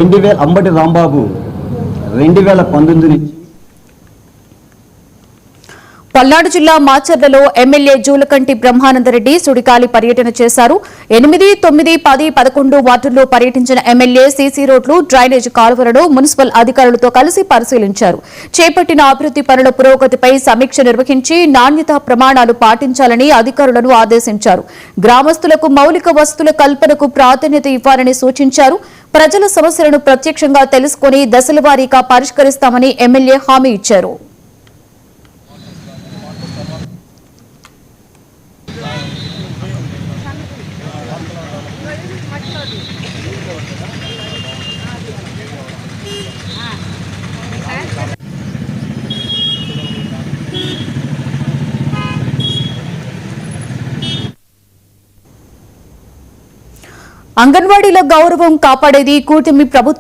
అంబటి రాంబాబు 2019 నుంచి పల్నాడు జిల్లా మాచర్లలో ఎమ్మెల్యే జూలకంటి బ్రహ్మానందరెడ్డి సుడిగాలి పర్యటన చేశారు. 8, 9, 10, 11 వార్డుల్లో పర్యటించిన ఎమ్మెల్యే సీసీ రోడ్లు, డ్రైనేజ్ కాలువలను మున్సిపల్ అధికారులతో కలిసి పరిశీలించారు. చేపట్టిన అభివృద్ది పనుల పురోగతిపై సమీక్ష నిర్వహించి నాణ్యతా ప్రమాణాలు పాటించాలని అధికారులను ఆదేశించారు. గ్రామస్తులకు మౌలిక వసతుల కల్పనకు ప్రాధాన్యత ఇవ్వాలని సూచించారు. ప్రజల సమస్యలను ప్రత్యక్షంగా తెలుసుకుని దశలవారీగా పరిష్కరిస్తామని ఎమ్మెల్యే హామీ ఇచ్చారు. అంగన్వాడీల గౌరవం కాపాడేది కూటమి ప్రభుత్వం.